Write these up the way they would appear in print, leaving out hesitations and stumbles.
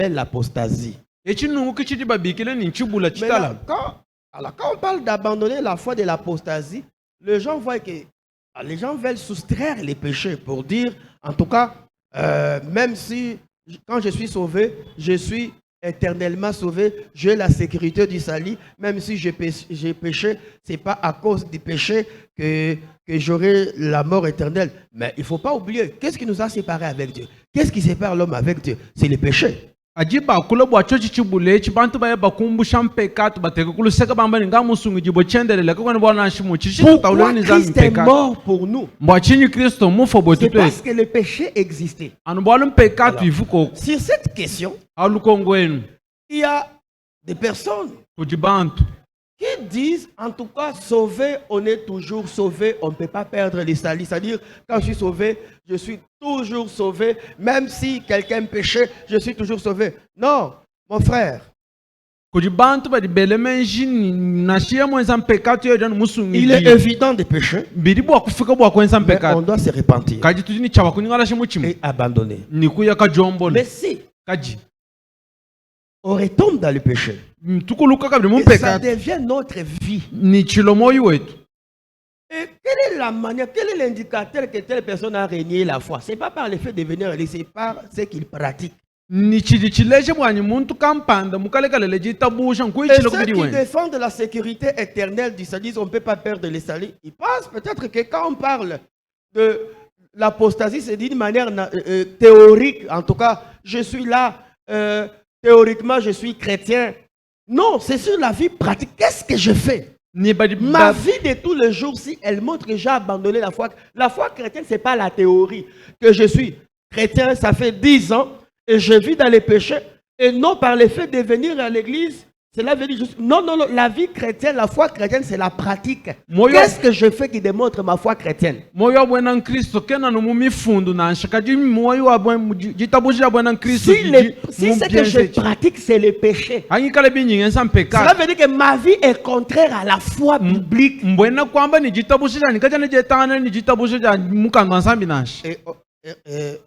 l'apostasie. Quand on parle d'abandonner la foi de l'apostasie, les gens voient que les gens veulent soustraire les péchés pour dire, en tout cas, même si quand je suis sauvé, je suis éternellement sauvé, j'ai la sécurité du salut, même si j'ai péché, ce n'est pas à cause du péché que j'aurai la mort éternelle. Mais il ne faut pas oublier, qu'est-ce qui nous a séparés avec Dieu? Qu'est-ce qui sépare l'homme avec Dieu? C'est le péché. Pourquoi Christ est mort pour nous? C'est parce que le péché existait. Alors, sur cette question, il y a des personnes qui disent, en tout cas, sauvé, on est toujours sauvé, on ne peut pas perdre les salis. C'est-à-dire, quand je suis sauvé, je suis toujours sauvé, même si quelqu'un péchait, je suis toujours sauvé. Non, mon frère. Il est évident de pécher, mais on doit se repentir et abandonner. Mais si on retombe dans le péché, et ça devient notre vie. Et quelle est la manière, quel est l'indicateur que telle personne a régné la foi? Ce n'est pas par le fait de venir, c'est par ce qu'il pratique. Et ceux qui défendent la sécurité éternelle du salut, on ne peut pas perdre le salut. Ils pensent peut-être que quand on parle de l'apostasie, c'est d'une manière théorique. En tout cas, je suis là, théoriquement, je suis chrétien. Non, c'est sur la vie pratique. Qu'est-ce que je fais? Ma vie de tous les jours, si elle montre que j'ai abandonné la foi. La foi chrétienne, ce n'est pas la théorie. Que je suis chrétien, ça fait 10 ans, et je vis dans les péchés, et non par le fait de venir à l'église. Cela veut dire juste... Non, la vie chrétienne, la foi chrétienne, c'est la pratique. Qu'est-ce que je fais qui démontre ma foi chrétienne? Si ce que je pratique, c'est le péché, cela veut dire que ma vie est contraire à la foi biblique. Et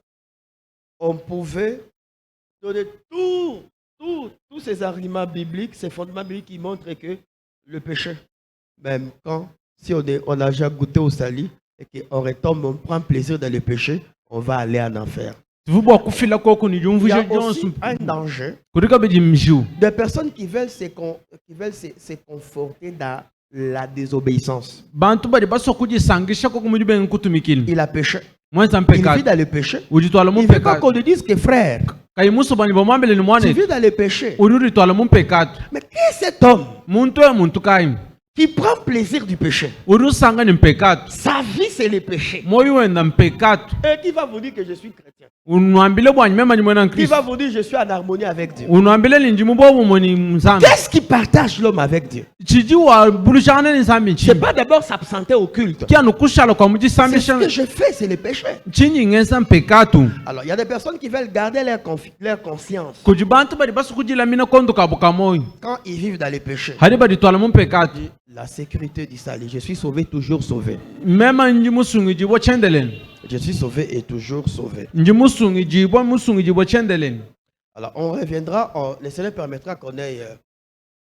on pouvait donner tous ces arguments bibliques, ces fondements bibliques qui montrent que le péché, même si on a déjà goûté au salut et qu'on retombe, on prend plaisir dans le péché, on va aller en enfer. Il y a aussi un danger des personnes qui veulent se conforter dans la désobéissance. Il a péché. Il vit dans le péché. Il ne veut pas qu'on lui dise que frère, tu vis dans le péché. Mais qui est cet homme qui prend plaisir du péché? Sa vie, c'est le péché. Et qui va vous dire que je suis chrétien? Qui va vous dire que je suis en harmonie avec Dieu? Qu'est-ce qui partage l'homme avec Dieu? C'est pas d'abord s'absenter au culte. C'est ce que je fais, c'est le péché. Alors, il y a des personnes qui veulent garder leur conscience. Quand ils vivent dans le péché, la sécurité du salut, je suis sauvé, toujours sauvé. Je suis sauvé et toujours sauvé. Alors, on reviendra, le Seigneur permettra qu'on ait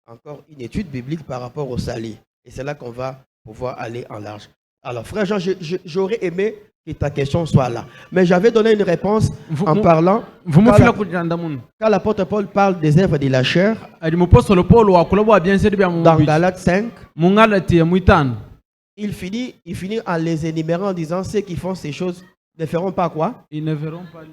encore une étude biblique par rapport au salut. Et c'est là qu'on va pouvoir aller en large. Alors, frère Jean, j'aurais aimé que ta question soit là. Mais j'avais donné une réponse en parlant, quand l'apôtre Paul parle des œuvres de la chair, dans Galates 5, il finit en les énumérant en disant ceux qui font ces choses ne feront pas quoi? Ils ne verront pas.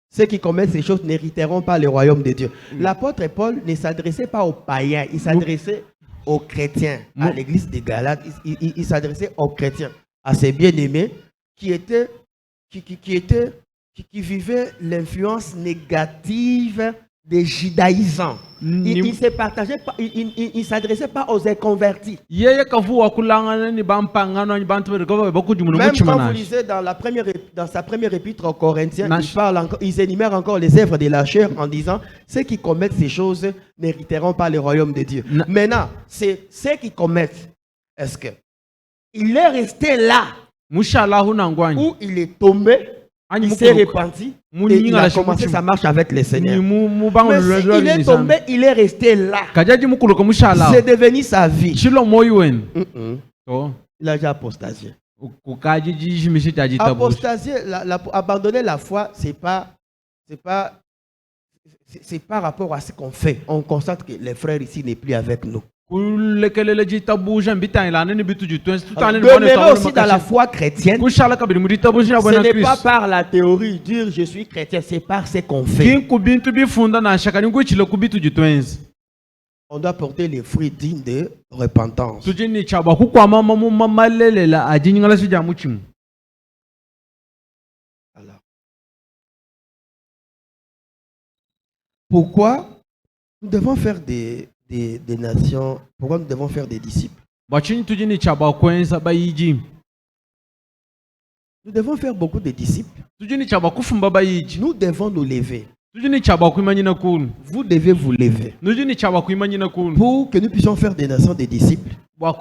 Ceux qui commettent ces choses n'hériteront pas le royaume de Dieu. L'apôtre Paul ne s'adressait pas aux païens, il s'adressait aux chrétiens, à l'église des Galates. Il s'adressait aux chrétiens, à ses bien-aimés qui vivaient l'influence négative des judaïsants. Il ne s'adressait pas aux inconvertis. Même quand vous lisez dans sa première épître aux Corinthiens, il énumère encore les œuvres de la chair en disant ceux qui commettent ces choses n'hériteront pas le royaume de Dieu. Maintenant, c'est ceux qui commettent. Est-ce que il est resté là où il est tombé? il s'est repenti et il a commencé sa marche avec le Seigneur. Mais s'il est tombé, il est resté là. C'est devenu sa vie. Il a déjà apostasié. Apostasier, abandonner la foi, c'est pas par rapport à ce qu'on fait. On constate que les frères ici n'est plus avec nous. Demeurer aussi dans la foi chrétienne, ce n'est pas par la théorie, dire je suis chrétien, c'est par ce qu'on fait. On doit porter les fruits dignes de repentance. Alors, pourquoi nous devons faire des nations, pourquoi nous devons faire des disciples? Nous devons faire beaucoup de disciples. Nous devons nous lever. Vous devez vous lever pour que nous puissions faire des nations des disciples. Parce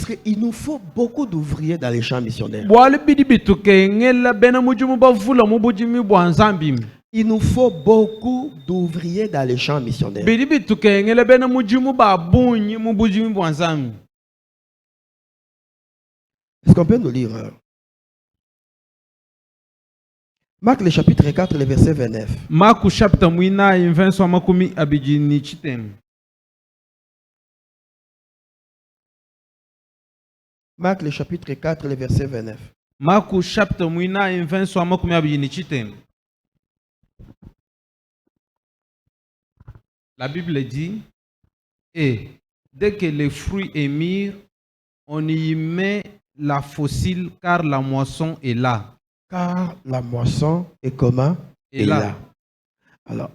qu'il nous faut beaucoup d'ouvriers dans les champs missionnaires. Il nous faut beaucoup d'ouvriers dans les champs missionnaires. Est-ce qu'on peut nous lire Marc le chapitre 4, le verset 29. Marc le chapitre 4, le verset 29. La Bible dit, et dès que les fruits émirent, on y met la fossile car la moisson est là. Car la moisson est comment? Est là. Alors,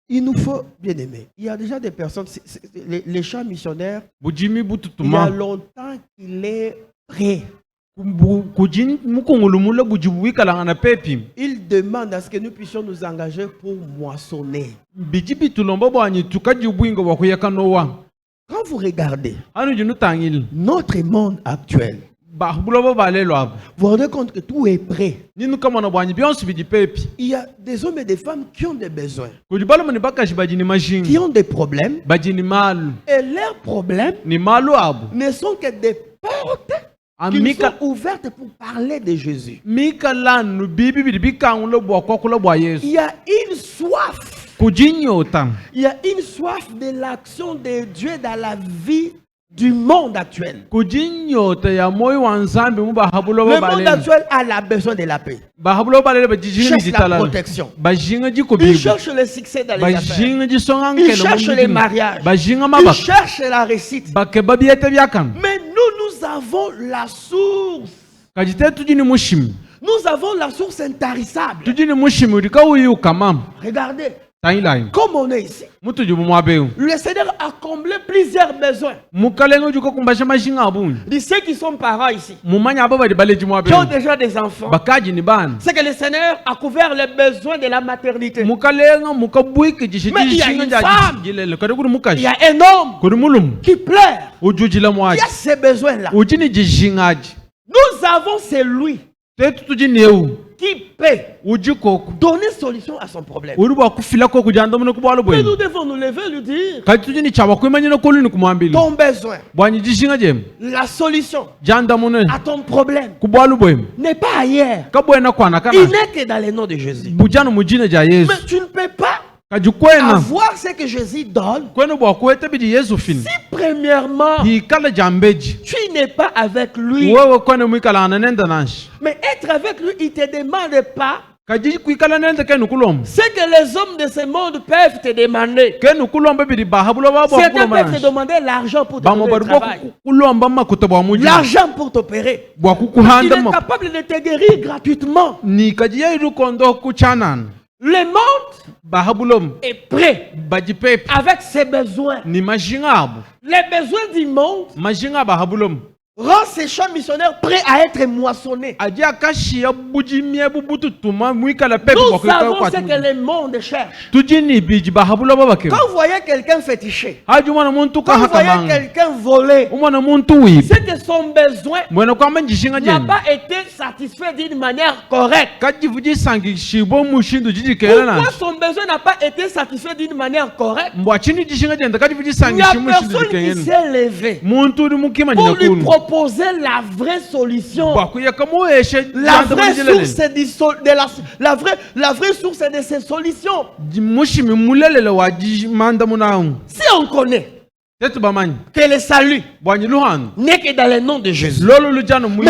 il nous faut, bien aimé, il y a déjà des personnes, les champs missionnaires, il y a longtemps qu'il est prêt. Il demande à ce que nous puissions nous engager pour moissonner. Quand vous regardez notre monde actuel, vous vous rendez compte que tout est prêt. Il y a des hommes et des femmes qui ont des besoins, qui ont des problèmes, et leurs problèmes ne sont que des portes qui sont ouvertes pour parler de Jésus. Il y a une soif. Il y a une soif de l'action de Dieu dans la vie du monde actuel. Le monde actuel a besoin de la paix. Il cherche la protection. Il cherche le succès dans les affaires. Il cherche les mariages. Il cherche la réussite. Mais nous avons la source. Nous avons la source intarissable. Regardez. Comme on est ici, le Seigneur a comblé plusieurs besoins. De ceux qui sont parents ici, qui ont déjà des enfants, c'est que le Seigneur a couvert les besoins de la maternité. Mais il y a une femme, il y a un homme qui pleure, qui a ces besoins-là. Nous avons celui qui peut donner solution à son problème. Mais nous devons nous lever et lui dire ton besoin, la solution à ton problème n'est pas ailleurs. Il n'est que dans le nom de Jésus. Mais tu ne peux pas avoir ce que Jésus donne si premièrement tu n'es pas avec lui. Mais être avec lui, il ne te demande pas ce que les hommes de ce monde peuvent te demander. Certains peuvent te demander l'argent pour te trouver travail, l'argent pour t'opérer. Il est capable de te guérir gratuitement. Le monde est prêt avec ses besoins. Les besoins du monde rend ces champs missionnaires prêts à être moissonnés. Nous savons ce que le monde cherche. Quand vous voyez quelqu'un féticher, quand vous voyez quelqu'un voler, c'est que son besoin n'a pas été satisfait d'une manière correcte. Pourquoi son besoin n'a pas été satisfait d'une manière correcte? Il n'y a personne qui s'est levé pour lui proposer la vraie solution. La vraie source de ces solutions. Si on connaît que le salut n'est que dans le nom de Jésus, mais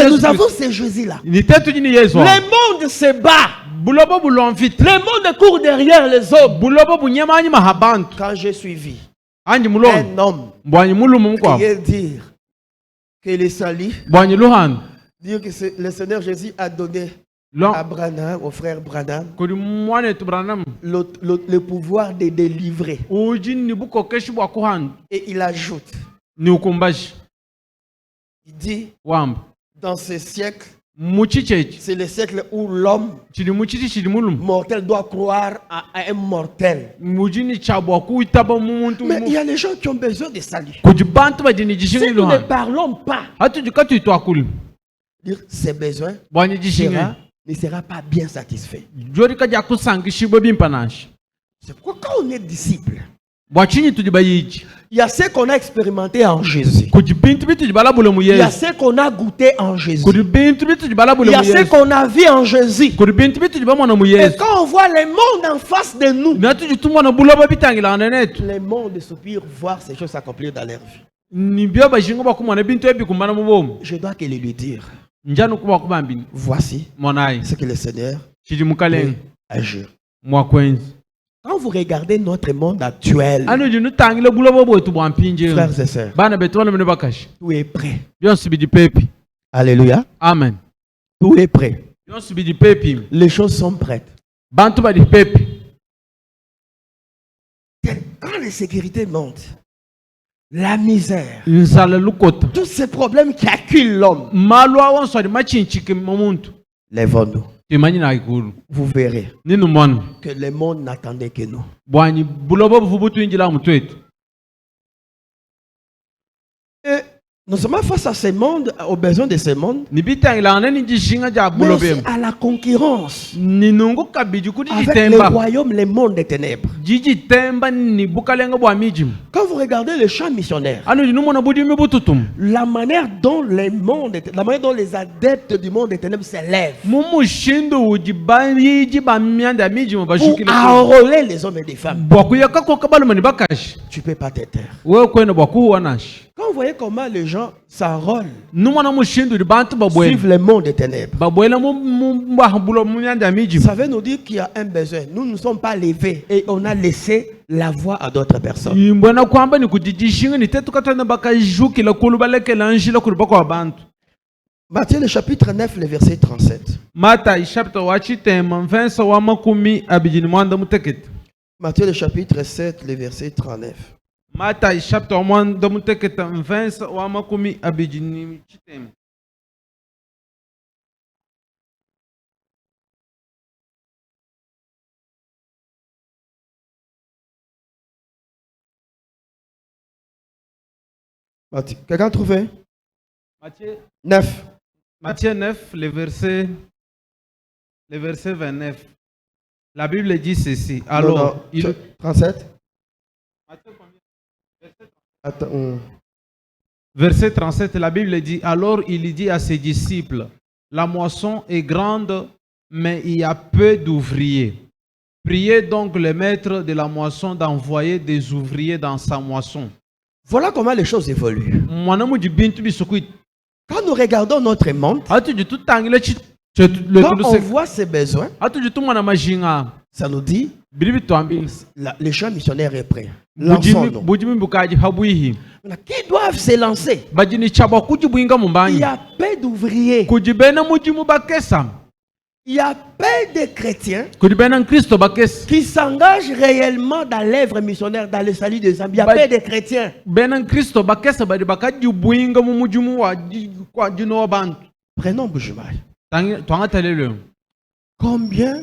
nous avons ce Jésus-là. Le monde se bat. Le monde court derrière les hommes. Quand j'ai suivi un homme qui dire que le salut, dire que le Seigneur Jésus a donné à Branham, au frère Branham, le pouvoir de délivrer. Et il ajoute, il dit, dans ce siècle, c'est le siècle où l'homme mortel doit croire à un mortel. Mais il y a les gens qui ont besoin de salut. Si nous ne parlons pas, ces besoins ne sera pas bien satisfait. C'est pourquoi quand on est disciple, il y a ce qu'on a expérimenté en Jésus. Il y a ce qu'on a goûté en Jésus. Il y a ce qu'on a vu en Jésus. Et quand on voit le monde en face de nous, le monde soupire voir ces choses s'accomplir dans leur vie. Je dois que lui dire, voici ce que le Seigneur peut agir. Quand vous regardez notre monde actuel, frères et sœurs, tout est prêt. Alléluia. Amen. Tout est prêt. Les choses sont prêtes. Quand l'insécurité monte, la misère, tous ces problèmes qui acculent l'homme, lèvons-nous. Vous verrez que le monde n'attendait que nous. Et nous sommes face à ce monde, aux besoins de ce monde, mais aussi à la concurrence avec le royaume, le monde des ténèbres. Quand vous regardez le champ missionnaire, la manière dont les adeptes du monde des ténèbres s'élèvent pour enrôler les hommes et les femmes, tu ne peux pas te taire. Quand vous voyez comment les gens s'enrôlent, suivent le monde des ténèbres, ça veut nous dire qu'il y a un besoin. Nous ne nous sommes pas levés et on a laissé la voix à d'autres personnes. Matthieu le chapitre 9, le verset 37. Matthieu le chapitre 7, le verset 39. Matthieu chapitre 20 Quelqu'un trouvé? Matthieu 9. Matthieu 9, le verset 29. La Bible dit ceci. Alors, 37. Verset 37, la Bible dit, alors il dit à ses disciples, la moisson est grande, mais il y a peu d'ouvriers. Priez donc le maître de la moisson d'envoyer des ouvriers dans sa moisson. Voilà comment les choses évoluent. Quand nous regardons notre monde, quand on voit ses besoins, ça nous dit le champ missionnaire est prêt. Lançons-nous. Qui doivent se lancer? Il y a peu d'ouvriers. Il il y a peu de chrétiens kudi bena kristo bakes qui s'engagent réellement dans l'œuvre missionnaire, dans le salut des âmes. Il y a peu de chrétiens. bena kristo bakes badi bakaji buinga mu mujumu wa kwa jino bantu Prenons Bujumaï. twanga talelo Combien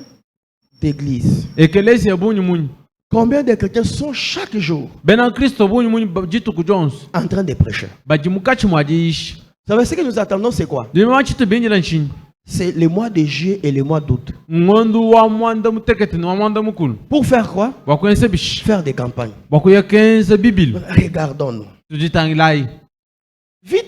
d'églises, ekelesi ya bunyu munyu combien de chrétiens sont chaque jour bena kristo bunyu munyu jitu kujonsu en train de prêcher? baji mukachi mwajiishi Vous savez ce que nous attendons, c'est quoi? dima chitu binjira nchini C'est les mois de juillet et les mois d'août. ngondu wa mwanda mutekete ni wa mwanda mukulu Pour faire quoi? bakwense bishi Faire des campagnes. bakuyakenze bibili Regardons-nous. tujitangilai Vu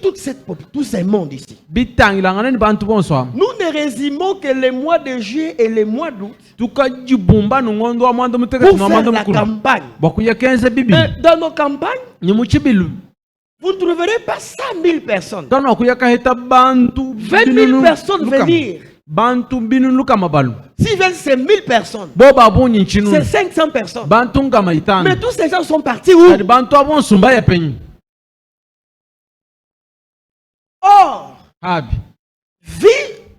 tous ces mondes ici. bitangilangana ni bantu bonso Nous ne résumons que les mois de juillet et les mois d'août tukajibumba ni ngondu wa mwanda mutekete pour ni wa faire mwanda la mukulu campagne. bakuyakenze bibili Mais dans nos campagnes, ni muchibilu vous ne trouverez pas 100 000 personnes. kana kuyakahita bantu 20 000 personnes venir. bantu binunu kama balu S'ils viennent, c'est 1000 personnes. bo babunyi nchinu C'est 500 personnes. bantu ngama itano Mais tous ces gens sont partis où? kadi bantu abonsumba ya penyi Or, habi vu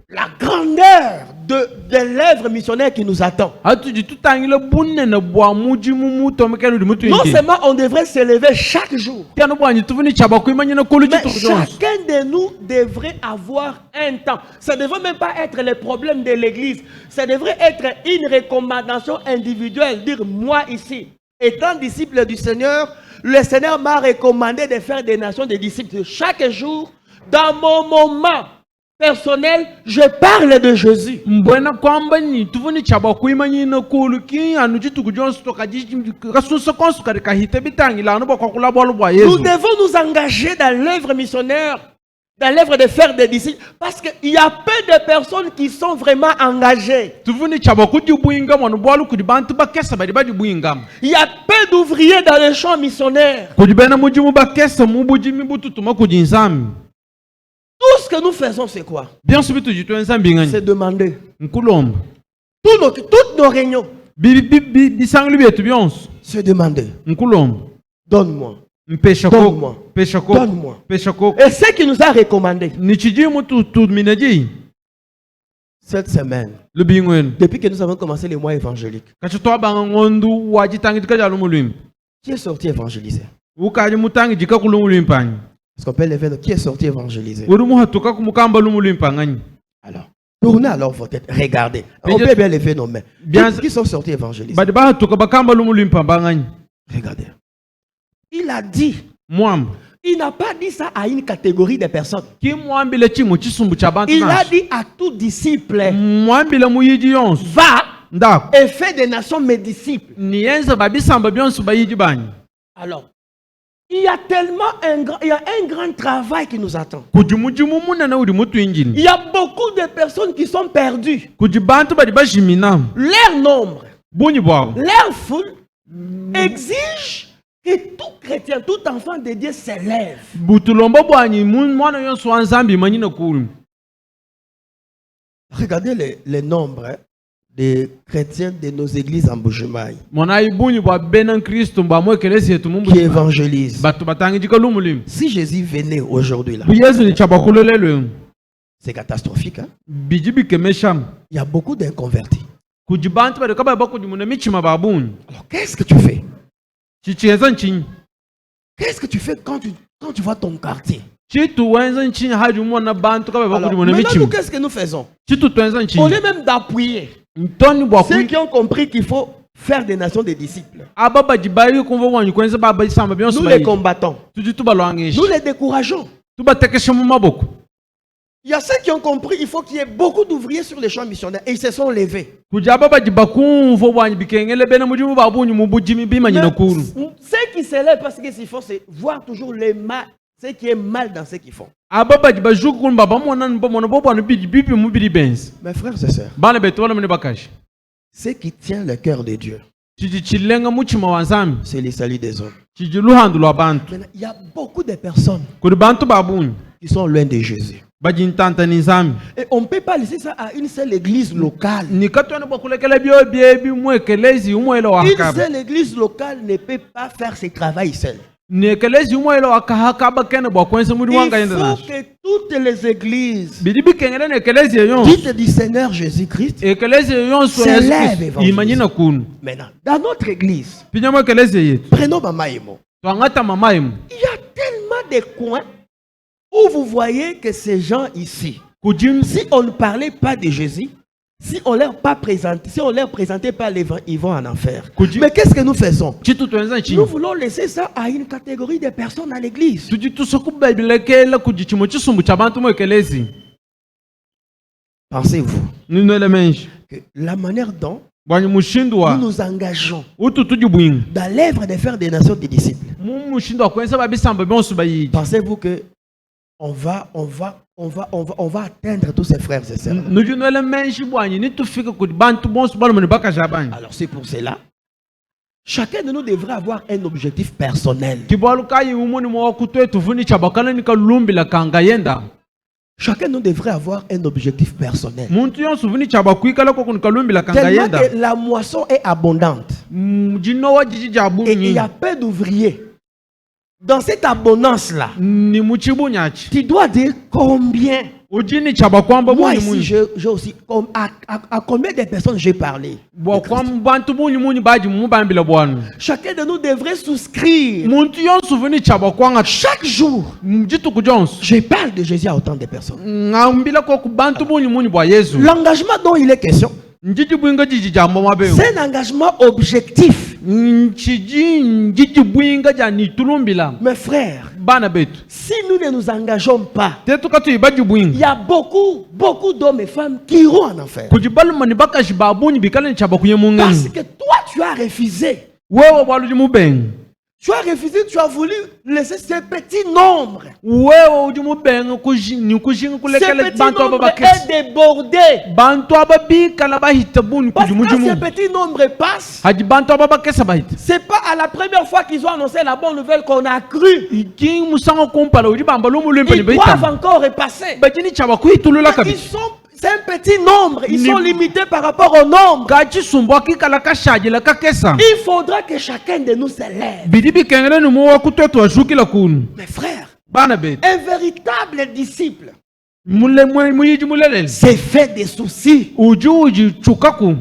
la grandeur de l'œuvre missionnaire qui nous attend, hatuji tutangile bunene bwa mujimu mutomekelu mutu non ingi seulement on devrait se lever chaque jour, tiano bwanyi tuvuni chaba kuimanyina kulu mais chitu kujonsu chacun de nous devrait avoir un temps. Ça ne devrait même pas être le problème de l'église. Ça devrait être une recommandation individuelle. Dire, moi ici, étant disciple du Seigneur, le Seigneur m'a recommandé de faire des nations des disciples. Chaque jour, dans mon moment personnel, je parle de Jésus. mbwena kwamba ni tuvuni chaba kuimanyina kulu ki anu chitu kujonsu tokaji kasusa konsu kadi kahite bitangila anu bwa kwakula bwalu bwa Nous yesu devons nous engager dans l'œuvre missionnaire, dans l'œuvre de faire des disciples, parce qu'il y a peu de personnes qui sont vraiment engagées. tuvuni chaba kujibwinga mwanu bwalu kudi bantu bakesa badi bajibwinga Il y a peu d'ouvriers dans le champ missionnaire. kudi bena mujimu bakesa mubujimi bututuma kudi nzambi Tout ce que nous faisons, c'est quoi? bien sûr bitu jitu nzambi ngani C'est demander. nkulomba Toutes nos réunions, bisangli byetu byonso c'est demander. nkulomba Donne-moi. mpesha Donne-moi. koko pesha koko Donne-moi. pesha koko Et ce qui nous a recommandé nichijimu tuminaji cette semaine, lubingwenu depuis que nous avons commencé les mois évangéliques, kachi twabanga ngondu wajitangi tikaja lumulwimbi qui est sorti évangéliser? ukaji mutangi jika kulumulwimpanyi Est-ce qu'on peut lever le qui est sorti évangéliser? uri muhatuka kumukamba lumulwimpangani Alors, tournez alors vos têtes, regardez. On peut bien lever nos mains. Qui sont sortis évangéliser? badi bahatuka bakamba lumulwimpambangani Regardez. Il a dit, mwamba il n'a pas dit ça à une catégorie de personnes. kimwambile chimu chisumbu cha bantu Il a naso dit à tout disciple, mwambile muyiji yonso va ndako et fais des nations mes disciples. niyenze babisamba byonso bayiji banyi Alors, il y a tellement un grand travail qui nous attend. kujimujimu munene uri mutu injini Il y a beaucoup de personnes qui sont perdues. kuji bantu badi bajimina Leur nombre, bunyi bwabo leur foule exige que tout chrétien, tout enfant de Dieu s'élève. butulombo bwanyi mwana yonso wa nzambi manyina kulu Regardez les nombres des chrétiens de nos églises en Bujumaï mwana ibunyi bwa bena kristo mbwa mwekelesi yetu mumbu qui évangélisent. batu batangi jika lumulimu Si Jésus venait aujourd'hui là, buyesu ni chaba kulolelo c'est catastrophique. Hein? biji bikemesham Il y a beaucoup d'inconvertis. kuji bantu badi kaba bakujimuna michima babunyi Alors, qu'est-ce que tu fais? chichiyenza nchinyi Qu'est-ce que tu fais quand tu vois ton quartier? chitu wenza nchinyi haji umona bantu kaba Alors, bakujimuna maintenant, nous, michima qu'est-ce que nous faisons? chitu twenza Au nchinyi lieu même d'appuyer ntoni bwa ceux qui ont compris qu'il faut faire des nations des disciples, aba bajibayi kumva bwanyi kwenza baba isamba byonso nous les combattons. tuji tubalwangisha Nous les décourageons. tubatekesha mu maboko Il y a ceux qui ont compris qu'il faut qu'il y ait beaucoup d'ouvriers sur les champs missionnaires et ils se sont levés. kuja aba bajibakumva bwanyi bikengele bena mujimu babunyi mu bujimi bimanyina Mais kulu ceux qui se lèvent parce que ce qu'ils font, c'est voir toujours les mal, ce qui est mal dans ce qu'ils font. aba bajibajuku kulumba bamona mbomona bobwana bibi mu biri benzi Mes frères et sœurs, bana betu bana mune bakashi ce qui tient le cœur de Dieu, chiji chilenga muchima wa nzambi c'est le salut des hommes. chiji luhandu lwa bantu Maintenant, il y a beaucoup de personnes kuli bantu babunyi qui sont loin de Jésus. bajintanta ni nzambi Et on ne peut pas laisser ça à une seule église locale. nikatwana bakulekela byo byebi mwekelezi umwele wa Une hakaba seule église locale ne peut pas faire ce travail seul. ni ekelezi umwe ilo akahakaba kene bwa kwense muri Il wanga yenda faut nacho que toutes les églises bidibi kengele ne ekelezi yon dites du Seigneur Jésus-Christ ekelezi yon so s'élève Yesu imanyina kunu maintenant. Dans notre église, pinyamo ekelezi yetu prenons Mama Emo. twangata mama imu Il y a tellement de coins où vous voyez que ces gens ici, kujim si on ne parlait pas de Jésus, si on leur présentait pas l'évangile, ils vont en enfer. Mais qu'est-ce que nous faisons? chitu twenza Nous nchini voulons laisser ça à une catégorie de personnes à l'église. tuji tusokubabilekela kujichimo chisumbu cha bantu mo ekelezi Pensez-vous ninele menshi que la manière dont bwanyi mushindwa nous nous engageons utu tujibwinga dans l'œuvre de faire des nations des disciples, mushindwa kwenza babisamba bonsu bayiji pensez-vous que on va atteindre tous ces frères et sœurs? nujinele menshi bwanyi nitufike kuti bantu bonsu balomoni bakajabanya Alors c'est pour cela, chacun de nous devrait avoir un objectif personnel. kibalukayi umuni mwa kutwe tuvuni chabakala nikalumbila kanga yenda Chacun de nous devrait avoir un objectif personnel. muntu yonsu vuni chabakwikala ko kunikalumbila kanga Tellement yenda que la moisson est abondante jinowa jiji jabu et il y a peu d'ouvriers. Dans cette abondance-là, ni muchibunyachi tu dois dire combien. ujini chabakwamba Moi bunyi ici, munyi j'ai aussi, à combien de personnes j'ai parlé? bwa kwamba bantu bunyi munyi baji mubambila bwana Chacun de nous devrait souscrire. muntu yonsu vuni chabakwanga Chaque jour, jituku jonsu je parle de Jésus à autant de personnes. ngambila ko ku bantu bunyi munyi bwa Yesu L'engagement dont il est question, njiji bwinga jiji jambo mabe c'est un engagement objectif. nchiji njiji bwinga jani tulumbila Mes frères, bana betu si nous ne nous engageons pas, tetuka tuibaji il bwinga y a beaucoup d'hommes et femmes qui iront en enfer. kujibalumani bakashi babunyi bikala nchaba kuye Parce mungani que toi, tu as refusé. wewe bwaluji mubenga Tu as refusé, tu as voulu laisser ce petit nombre. wewe uji mubenga ni kujinga Ce kulekele petit bantu nombre ababakesi est débordé. bantu ababikala bahita buni Parce que quand ce kujimujimu petit nombre passe, haji bantu ababakesa bahita c'est pas à la première fois qu'ils ont annoncé la bonne nouvelle qu'on a cru. iki musango kumpala uji bamba lumulimpani Ils doivent bahita encore repasser. bajini chaba kuitulula Ils kabisa sont, c'est un petit nombre. Ils Ni- sont limités par rapport au nombre. kachisumbwa kikala kashajila kakesa Il faudra que chacun de nous s'élève. bidibi kengele ni muwa kutetu washukila kunu Mes frères, bana betu un véritable disciple muyiji mulelele s'est fait des soucis. uji chukaku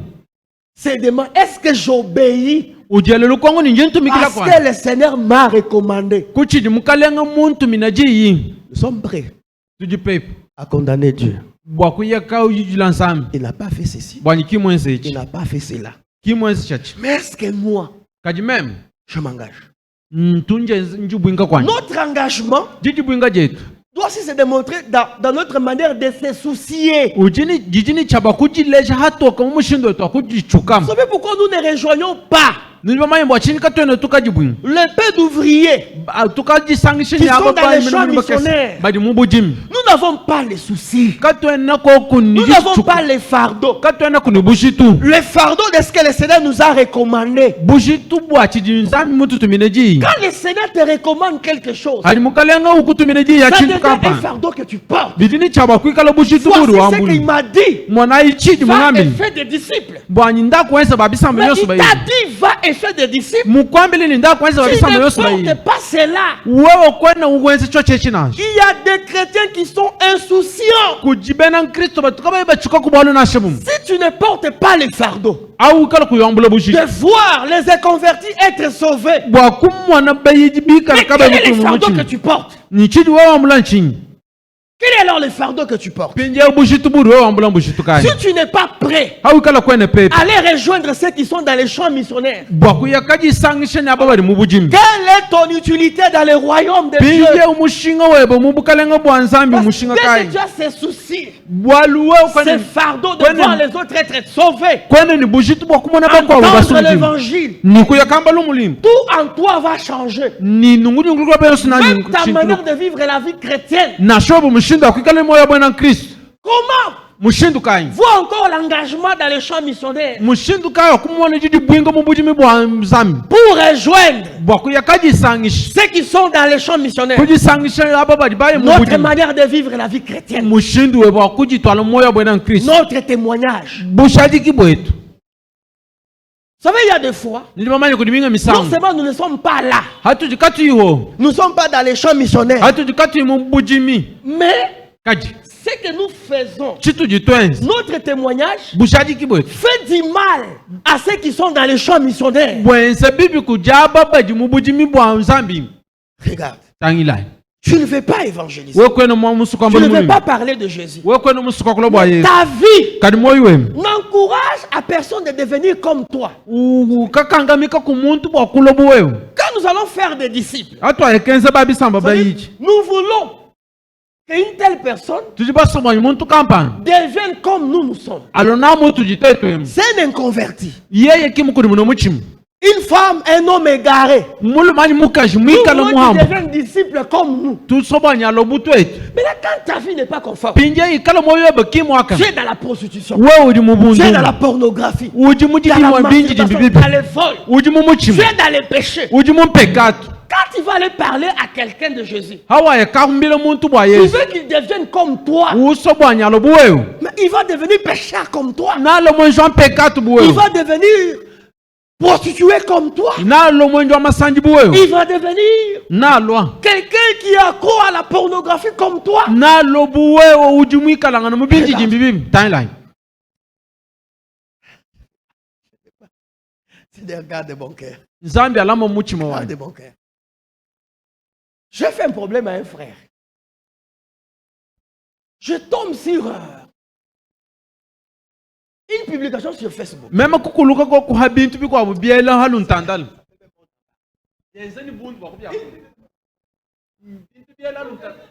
C'est demain, est-ce que j'obéis ujelelu kwangu ni njeni tumikila à ce kwana que le Seigneur m'a recommandé? kuchidi mukalenga muntu minaji yi Nous sommes prêts tuji pepe à condamner Dieu. bwakuyaka ujijila nsami Il n'a pas fait ceci. bwanyi kimwense Il ichi n'a pas fait cela. kimwense chachi Mais est-ce que moi, kaji meme je m'engage? tunje njibwinga kwani Notre engagement jijibwinga jetu doit aussi se démontrer dans notre manière de se soucier. ujini jijini chaba kujileja hatoka mumushindo wetu Vous akujichukama savez pourquoi nous ne rejoignons pas niliva mayimbo achini katwene tukajibwinga le peu d'ouvriers? tukajisangisha Qui sont dans les champs missionnaires. badi mubujimi Nous n'avons pas les soucis. katwene ko Nous n'avons pas les fardeaux. katwene kuni bushitu Le fardeau de ce que le Seigneur nous a recommandé. bushitu bwachidi nzami mutu tumineji Quand le Seigneur te recommande quelque chose, ali mukalenga ukutumineji ça yachini devient un kapa fardeau que tu portes. bidini chaba kwikala bushitu buri Voici ce qu'il wambuni m'a dit. mwana ichidi Va et mungambili fais des disciples. bwanyi ndakwenza babisamba Mais yosu il bayi t'a dit, va et fais des disciples. mukwambili ni ndakwenza Tu babisamba ne yosu bayi portes pas cela. wewe kwena ukwenza cho chechinacho Il y a des chrétiens qui sont insouciants. kujibena nkristo batukabaye bachuka kubwanu nashebumu Si tu ne portes pas les fardeaux, au ukala kuyambula bushitu de voir les inconvertis être sauvés. bwakumwana bayijibikala Mais quel kabaye est le fardeau que mukumuchini tu portes? nichidi wewe wambula nchini Quel est alors le fardeau que tu portes? pinje bushitu buri wewe wambula bushitu kani Si tu n'es pas prêt, au ukala kwene pepe allez rejoindre ceux qui sont dans les champs missionnaires. bwakuyakajisangisha ni aba bari mu bujimi Quelle est ton utilité dans le royaume de Dieu? pinje umushinga webo mubukalenga bwa nzambi Parce que umushinga dès que kai tu as ces soucis, bwaluwe ces kwene fardeaux de Kwene- voir les autres être sauvés, kwene ni bushitu bwakumona bakwabo entendre basubujimi l'évangile, nikuyakamba lumulimu tout en toi va changer. ni nungunyungulwa beyosi Même ta manière de vivre la vie chrétienne. nashobo mushinda kwikala moyo bwana kristo Comment? mushindu kai Vois encore l'engagement dans les champs missionnaires mushindu kai okumona jidi bwinga mu bujimi bwa nzambi pour rejoindre bwakuyakajisangisha ceux qui sont dans les champs missionnaires. kujisangisha aba bari baye mu Notre bujimi manière de vivre la vie chrétienne, mushindu we bwakujitwala moyo bwana kristo notre témoignage. bushadiki bwetu Vous savez, il y a des fois, Nilimamanya kudiminga non misango. seulement nous ne sommes pas là, Hatuji katu iho. nous ne sommes pas dans les champs missionnaires, Hatuji katu imubujimi. mais Kaji. ce que nous faisons, Chitu jitwenzi. notre témoignage Bushadi kibwe. fait du mal à ceux qui sont dans les champs missionnaires. Bwense bibi kujaba baji mubujimi bwa nzambi. Regarde, Tangilai. tu ne veux pas évangéliser. Wewe no musuka Tu ne veux mbulu. pas parler de Jésus. Wewe no musuka kulo bwa Yesu. Ta vie Kadi moyo wemu. n'encourage à personne de devenir comme toi. Kakangamika ku muntu bwa kulo bwewe. Quand nous allons faire des disciples, Atwa ekenza babi samba bayichi. nous voulons qu'une telle personne Tujiba somo muntu kampani. devienne comme nous sommes. Alona mutu jitetwe. C'est un inconverti. Yeye kimukuri muno muchimu. Une femme, un homme égaré. Mulu mani mukaji Nous mwika lo voulons qu'ils muhambo. deviennent disciples comme nous. Tu sobanya lo butu etu. Mais là, quand ta vie n'est pas conforme, Pinje ikalo moyo bekimwaka. tu es dans la prostitution, Wewe udi tu mubundu. es dans la pornographie, Uji dans mujidi la mwambinji masturbation, jimbibi. dans les vols, Uji mumuchimu. tu es dans les péchés. Uji mumpekatu. Quand tu vas aller parler à quelqu'un de Jésus, Hawa ekahumbile muntu bwa tu Yesu. veux qu'il devienne comme toi, Usobanya lo buwewe. mais il va devenir pécheur comme toi. Na lo mwenjo pekatu Il buwewe. va devenir prostitué comme toi. Na lo mwenjo masanji buwewe. Il va devenir Na lo. quelqu'un qui est accro à la pornographie comme toi. Na lo buwewe uji mwika langana mubinji jimbibi. Timeline. C'est des regards de bon cœur. Nzambi alama muchimo Regards wa. de bon cœur. J'ai fait un problème à un frère. Je tombe sur une publication sur Facebook. Mema kukuluka ko kuhabintu biko abubiela halu ntandala. Yenzani bundu bakubya. Bintu biela halu ntandala.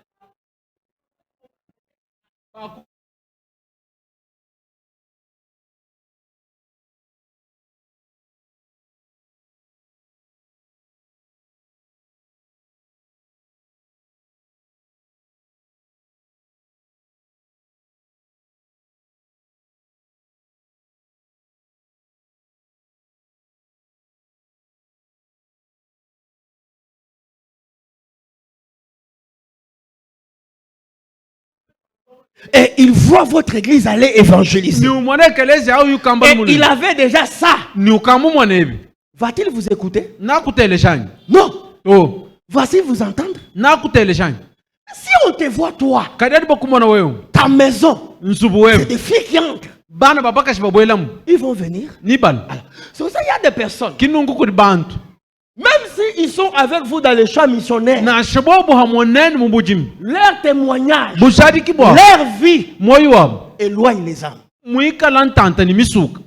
Et il voit votre église aller évangéliser. Ni umone kelezi au yukamba Et mulu. il avait déjà ça. Ni ukamu mwanebi. Va-t-il vous écouter? Na kuteleshanya. Non. Oh. Voici vous entendre. Na kuteleshanya. Si on te voit toi, Kadadi bokumona wewe. ta maison, Nsubu c'est wewe. des filles qui entrent. Bana babaka shibabwelamu. Ils vont venir. Nibal. Alors, c'est pour ça qu'il y a des personnes, Kinungu kuri bantu. même s'ils sont avec vous dans les champs missionnaires, Na shibobu hamwoneni mubujimi. leur témoignage, Bushadi kibwa. leur vie Moyo wabo. éloigne les âmes. Mwika lantanta ni misuka.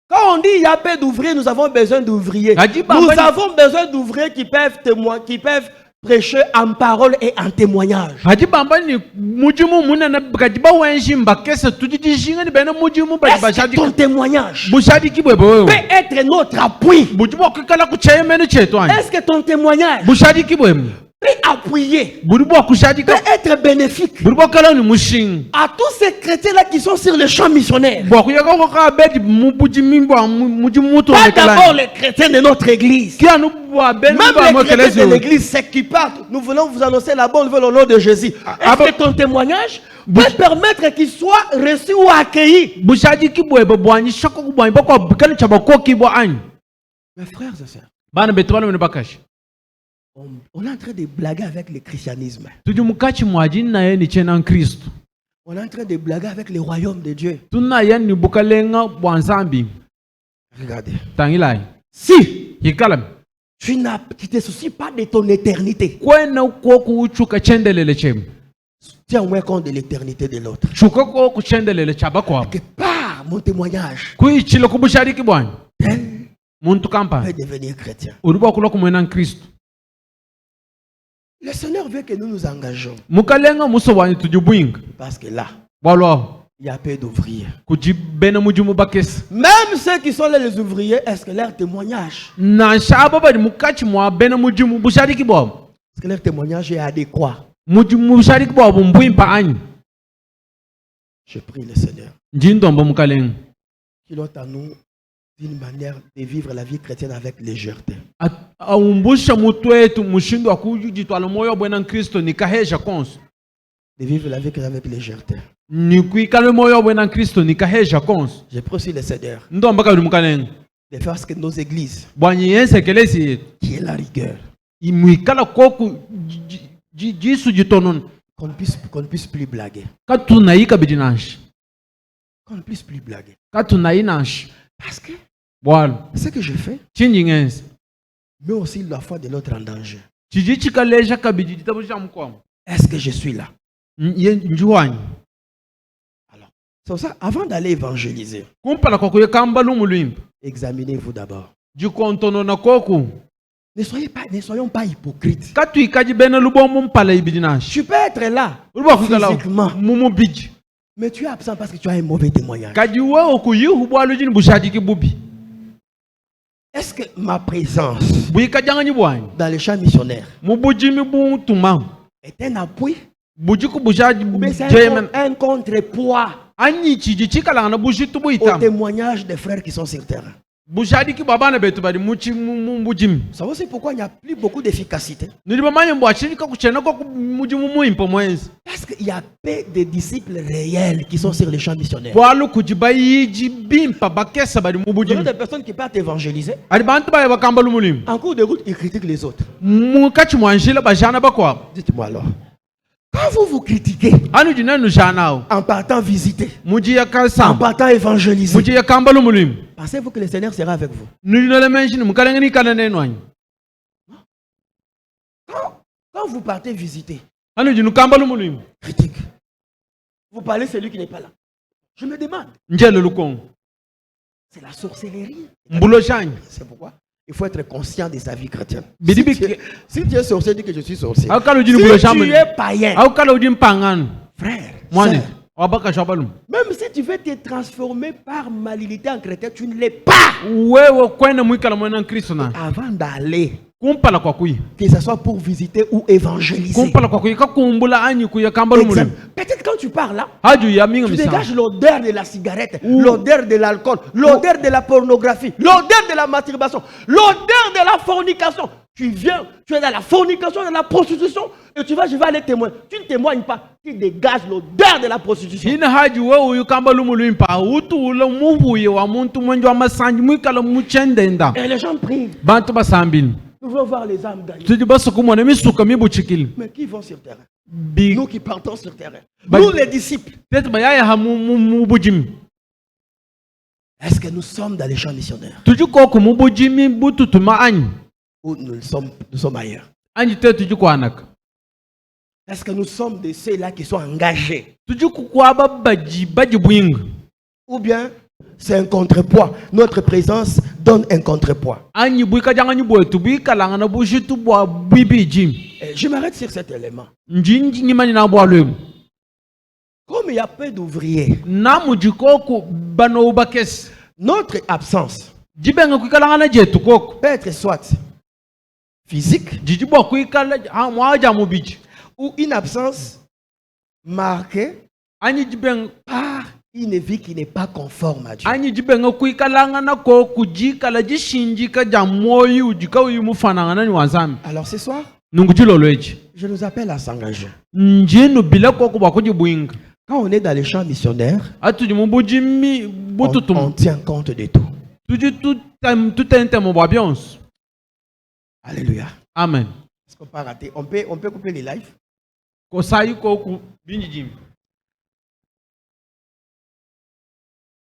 Quand on dit il y a peu d'ouvriers, nous avons besoin d'ouvriers. Adiba, Nous Bani- avons besoin d'ouvriers qui peuvent témoigner, qui peuvent prêcher en parole et en témoignage. Haji bamba ni mujimu munana kajiba wenji mbakese tujijishinga ni bena mujimu Est-ce que bashadi ton témoignage bushadi kibwe bowe. peut être notre appui? Bujibu kukala kucheye menu chetu anyi. Est-ce que ton témoignage Bushadi kibwe. peut appuyer, Bujibu kushadi peut ka. être bénéfique Bujibu kala ni mushinga. à tous ces chrétiens-là qui sont sur les champs missionnaires? Bwa kuyaka ko ka bedi mubujimi bwa mujimu to Pas d'abord lekala. les chrétiens de notre église. Kia nu bwa benu Même bwa les mokelezi. chrétiens de l'église, c'est qui partent. Nous voulons vous annoncer la bonne nouvelle au nom de Jésus. Est-ce que ton témoignage peut permettre qu'il soit reçu ou accueilli? Bushadi kibwe bwa shako kubwa bako bukana chabako kibwa anyi. Mes frères et sœurs, Bana betu bana bakashi. on est en train de blaguer avec le christianisme. Tujimukachi mwajini na yeye ni chena Kristo. On est en train de blaguer avec le royaume de Dieu. Tuna yeye ni bukalenga bwa nzambi. Regardez. Tangilai. Si Hikalam. tu ne te soucies pas de ton éternité, Kwena uko kuchuka chendelele chem. tiens au moins compte de l'éternité de l'autre. Chuka ko kuchendelele chabako. Que par mon témoignage, Kuichilo kubushari kibwani. tel Muntu kampa. peut devenir chrétien. Uruba kulo kumwena Kristo. Le Seigneur veut que nous nous engageons. Mukalenga muso wani tujubwinga. Parce que là, Walwa. il y a peu d'ouvriers. Kujibena mujumu bakes. Même ceux qui sont là, les ouvriers, est-ce que leur témoignage, Na shaba bari mukachi mwa bena mujumu bushari kibwa. est-ce que leur témoignage est adéquat? Mujumu bushari kibwa bumbwimpa anyi. Je prie le Seigneur Njindombo mukalenga. qu'il ôte à nous une manière de vivre la vie chrétienne avec légèreté. Aumbusha mutu wetu mushindo wa kujitwala moyo bwana Kristo ni kaheja konso. De vivre la vie chrétienne avec légèreté. ni kuikala moyo bwe na Kristo nikaheja konso J'ai pris aussi le Seigneur ndomba kabili mukanenga de faire ce que nos églises, bwanyi yensekelesi yetu qui est la rigueur, imwikala koku jisu jitonon qu'on ne puisse plus blaguer. katunayika bidinashi Qu'on ne puisse plus blaguer. katunayinashi Parce que bwalo ce que je fais chinjingense met aussi la foi de l'autre en danger. chiji chikaleja kabidi chitabu cha mkwamo Est-ce que je suis là? njuwanyi Alors, c'est pour ça, avant d'aller évangéliser, kumpala kwa kuyekamba lumulwimba examinez-vous d'abord. jikontonona koku Ne soyons pas hypocrites. katwikaji bene lubomu mpala ibidinashi Tu peux être là uliba kuikala physiquement, mumubiji mais tu es absent parce que tu as un mauvais témoignage. kaji wewe kuyihu bwalu jini bushadiki bubi Est-ce que ma présence bwikajanganyi bwanyi dans les champs missionnaires mubujimi butuma est un appui bujiku bushaji ou bien c'est jemen un contrepoids anyi chiji chikalanga bushitu au buitam témoignage des frères qui sont sur terrain? bushadiki babana betu bali mubujimi Vous savez aussi pourquoi il n'y a plus beaucoup d'efficacité? nilibamanye mbwachilika kuchena kwa mujimu muimpo mwenzi Parce qu'il y a peu de disciples réels qui sont sur les champs missionnaires. bwalu kujibayiji bimpa bakesa bali Vous avez mubujimi des personnes qui partent évangéliser. ali bantu baye bakamba lumulimu En cours de route, ils critiquent les autres. mukachi mwanjila bajana bakwa Dites-moi alors. Quand vous vous critiquez anu jinenu janao en partant visiter, muji ya en kasam partant évangéliser, muji ya kamba lumulimu pensez-vous que le Seigneur sera avec vous? nilole menshini mukalengeni kana nenwanyi Quand vous partez visiter, anu jinu kamba lumulimu critique. Vous parlez celui qui n'est pas là. Je me demande, njele lukongo c'est la sorcellerie. mbulo shanyi C'est pourquoi il faut être conscient de sa vie chrétienne. Bidibi- Si tu es sorcier, dis que je suis sorcier. au kala ujini mbulo Si tu shamani es païen, au kala ujini mpangano frère, mwane sœur, wabaka shabalum même si tu veux te transformer par malignité en chrétien, tu ne l'es pas. wewe kwene mwikala mwana Kristo na Avant d'aller, kumpala kwa kuyi que ce soit pour visiter ou évangéliser. kumpala kwa kuyi kakumbula anyi kuya kamba lumulimu Peut-être quand tu pars là, haju ya minga tu misama dégages l'odeur de la cigarette, l'odeur de l'alcool, l'odeur de la pornographie, l'odeur de la masturbation, l'odeur de la fornication. Tu viens, tu es dans la fornication, dans la prostitution, et tu vas, je vais aller témoigner. Tu ne témoignes pas, tu dégages l'odeur de la prostitution. hina haju wewe uyu kamba lumulimu pa utu ule mubuye wa muntu mwenje wa masanji mwikala muchendenda Et les gens prient. bantu basambini Nous voulons voir les âmes gagner. tuji basukumwana misuka mibuchikili Mais qui vont sur terrain? bi Nous qui partons sur terrain. Bah, Nous les disciples. tete bayaya ha mubujimi Est-ce que nous sommes dans les champs missionnaires? tuji koko mubujimi bututuma anyi Ou nous sommes ailleurs? anyi te tuji kwanaka Est-ce que nous sommes de ceux-là qui sont engagés? tuji kukwaba baji bwinga Ou bien c'est un contrepoids? Notre présence donne un contrepoids. anyi bwika janganyi bwetu bwikalanga na bushitu bwa bwibijimi Et je m'arrête sur cet élément. njinji nyimani na bwalwemu Comme il y a peu d'ouvriers, namuji koko bano bakesi notre absence jibenga kuikalanga na jetu koko peut être soit physique jiji bwa kuikala mwaja mubiji ou une absence marquée anyi jibenga par une vie qui n'est pas conforme à Dieu. anyi jibenga kuikalanga na koko jikala jishinjika ja moyo jika uyu mufananga nani wazami Alors ce soir, nungujilolweji je nous appelle à s'engager. njinu bila koko bwa kujibwinga Quand on est dans les champs missionnaires, atuji mubujimi on bututum tient compte de tout. tuji tutente mu bwa byonso Alléluia. amen Est-ce qu'on peut rater? On peut couper les lives? kosayi koku binji jimi